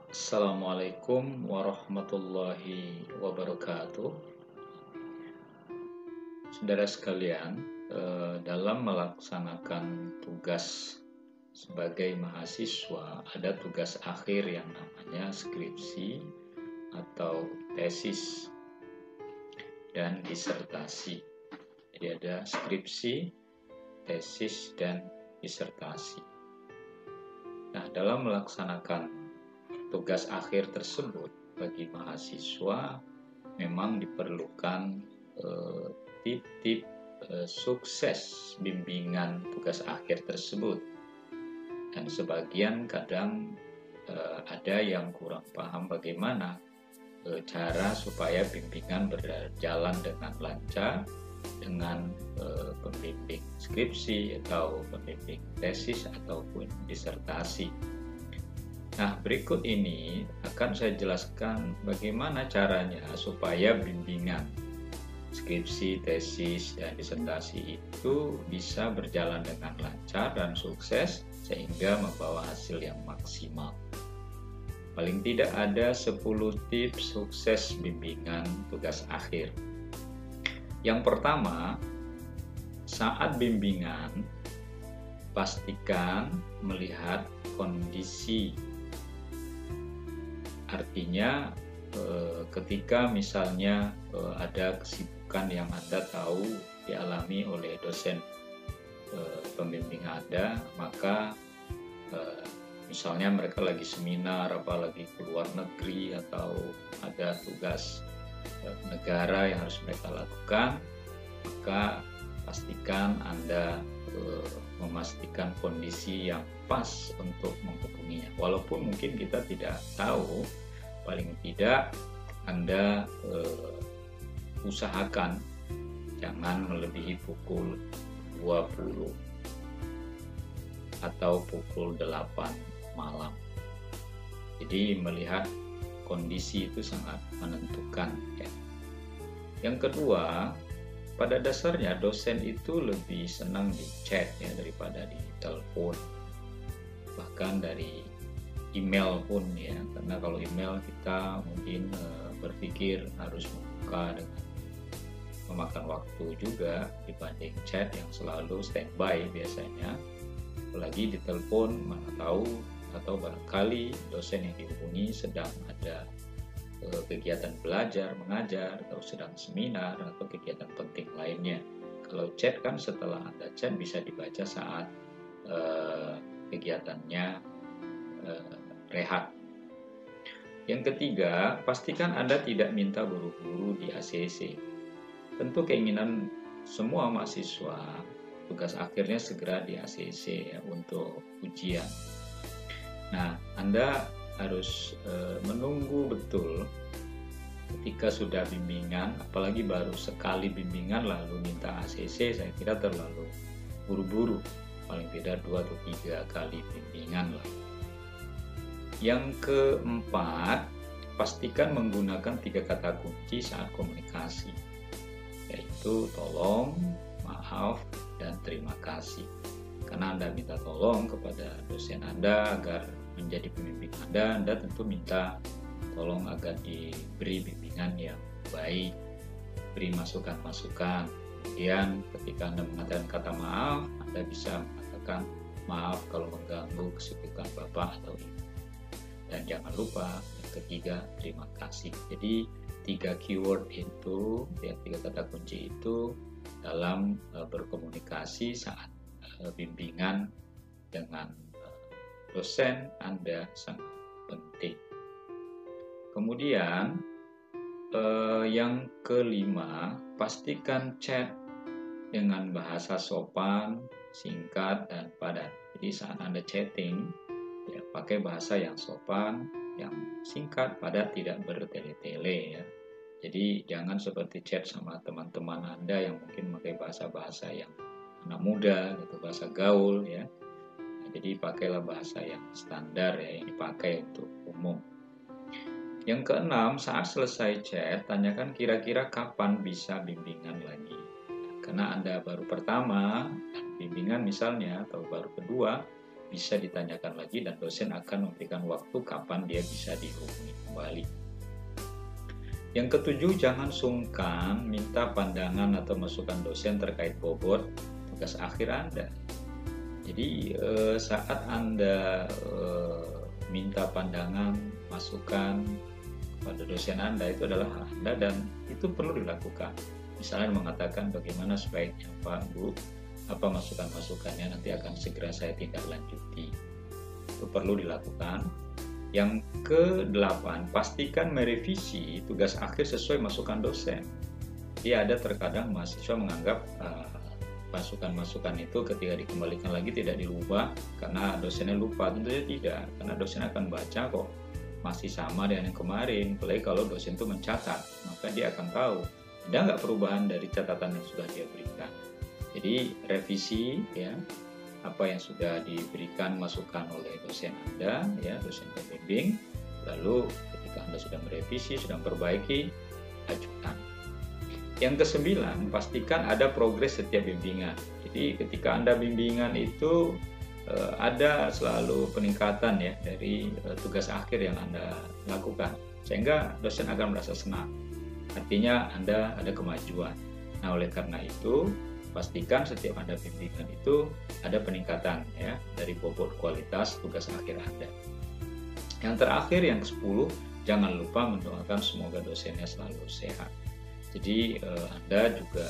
Assalamualaikum warahmatullahi wabarakatuh. Saudara sekalian, dalam melaksanakan tugas sebagai mahasiswa, ada tugas akhir yang namanya skripsi atau tesis dan disertasi. Jadi ada skripsi, tesis, dan disertasi. Nah, dalam melaksanakan tugas akhir tersebut bagi mahasiswa memang diperlukan tip-tip sukses bimbingan tugas akhir tersebut, dan sebagian kadang ada yang kurang paham bagaimana cara supaya bimbingan berjalan dengan lancar dengan pembimbing skripsi atau pembimbing tesis ataupun disertasi. Nah, berikut ini akan saya jelaskan bagaimana caranya supaya bimbingan skripsi, tesis, dan disertasi itu bisa berjalan dengan lancar dan sukses sehingga membawa hasil yang maksimal. Paling tidak ada 10 tips sukses bimbingan tugas akhir. Yang pertama, saat bimbingan, pastikan melihat kondisi. Artinya ketika misalnya ada kesibukan yang Anda tahu dialami oleh dosen pembimbing Anda, maka misalnya mereka lagi seminar, apalagi ke luar negeri, atau ada tugas negara yang harus mereka lakukan, maka pastikan Anda memastikan kondisi yang pas untuk menghubunginya. Walaupun mungkin kita tidak tahu, paling tidak Anda usahakan jangan melebihi pukul 20 atau pukul 8 malam. Jadi melihat kondisi itu sangat menentukan ya. Yang kedua, pada dasarnya dosen itu lebih senang di chat ya daripada di telepon, bahkan dari email pun ya, karena kalau email kita mungkin berpikir harus membuka dengan memakan waktu juga dibanding chat yang selalu standby biasanya. Apalagi di telepon mana tahu atau barangkali dosen yang dihubungi sedang ada kegiatan belajar, mengajar, atau sedang seminar, atau kegiatan penting lainnya. Kalau chat kan setelah Anda chat bisa dibaca saat kegiatannya rehat. Yang ketiga, pastikan Anda tidak minta buru-buru di ACC. Tentu keinginan semua mahasiswa tugas akhirnya segera di ACC ya, untuk ujian. Nah, Anda harus menunggu betul ketika sudah bimbingan, apalagi baru sekali bimbingan lalu minta ACC, saya kira terlalu buru-buru. Paling tidak 2 atau 3 kali bimbingan lah. Yang keempat, pastikan menggunakan 3 kata kunci saat komunikasi, yaitu tolong, maaf, dan terima kasih. Karena Anda minta tolong kepada dosen Anda agar menjadi pembimbing Anda tentu minta tolong agar diberi bimbingan yang baik, beri masukan-masukan. Kemudian ketika Anda mengatakan kata maaf, Anda bisa mengatakan maaf kalau mengganggu kesibukan Bapak atau Ibu. Dan jangan lupa yang ketiga, terima kasih. Jadi 3 keyword itu, ya 3 kata kunci itu dalam berkomunikasi saat bimbingan dengan dosen Anda sangat penting. Kemudian yang kelima, pastikan chat dengan bahasa sopan, singkat, dan padat. Jadi saat Anda chatting, ya pakai bahasa yang sopan, yang singkat, padat, tidak bertele-tele ya. Jadi jangan seperti chat sama teman-teman Anda yang mungkin memakai bahasa-bahasa yang anak muda, gitu, bahasa gaul ya. Jadi pakailah bahasa yang standar ya, yang dipakai untuk umum. Yang keenam, saat selesai chat, tanyakan kira-kira kapan bisa bimbingan lagi. Karena Anda baru pertama bimbingan misalnya, atau baru kedua, bisa ditanyakan lagi dan dosen akan memberikan waktu kapan dia bisa dihubungi kembali. Yang ketujuh, jangan sungkan minta pandangan atau masukan dosen terkait bobot tugas akhir Anda. Jadi saat Anda minta pandangan, masukan kepada dosen Anda, itu adalah hak Anda dan itu perlu dilakukan. Misalnya mengatakan bagaimana sebaiknya Pak, Bu, apa masukan-masukannya, nanti akan segera saya tindak lanjuti. Itu perlu dilakukan. Yang ke-8, pastikan merevisi tugas akhir sesuai masukan dosen. Jadi ada terkadang mahasiswa menganggap masukan-masukan itu ketika dikembalikan lagi tidak dirubah karena dosennya lupa. Tentunya tidak, karena dosen akan baca kok masih sama dengan yang kemarin. Apalagi kalau dosen itu mencatat, maka dia akan tahu ada nggak perubahan dari catatan yang sudah dia berikan. Jadi revisi ya apa yang sudah diberikan masukan oleh dosen Anda, ya dosen pembimbing. Lalu ketika Anda sudah merevisi, sudah memperbaiki, ajukan. Yang ke-9, pastikan ada progres setiap bimbingan. Jadi ketika Anda bimbingan itu ada selalu peningkatan ya dari tugas akhir yang Anda lakukan, sehingga dosen akan merasa senang. Artinya Anda ada kemajuan. Nah, oleh karena itu pastikan setiap Anda bimbingan itu ada peningkatan ya dari bobot kualitas tugas akhir Anda. Yang terakhir, yang ke-10, jangan lupa mendoakan semoga dosennya selalu sehat. Jadi Anda juga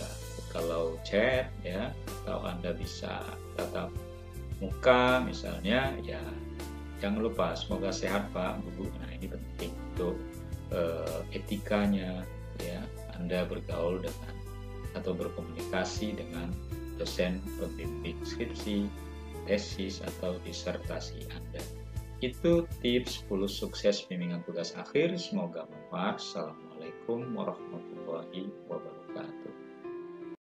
kalau chat ya, atau Anda bisa tatap muka misalnya, ya jangan lupa semoga sehat Pak, Bu. Nah, ini penting untuk etikanya ya, Anda bergaul dengan atau berkomunikasi dengan dosen pembimbing skripsi, tesis, atau disertasi Anda. Itu tips 10 sukses bimbingan tugas akhir. Semoga bermanfaat. Assalamualaikum warahmatullahi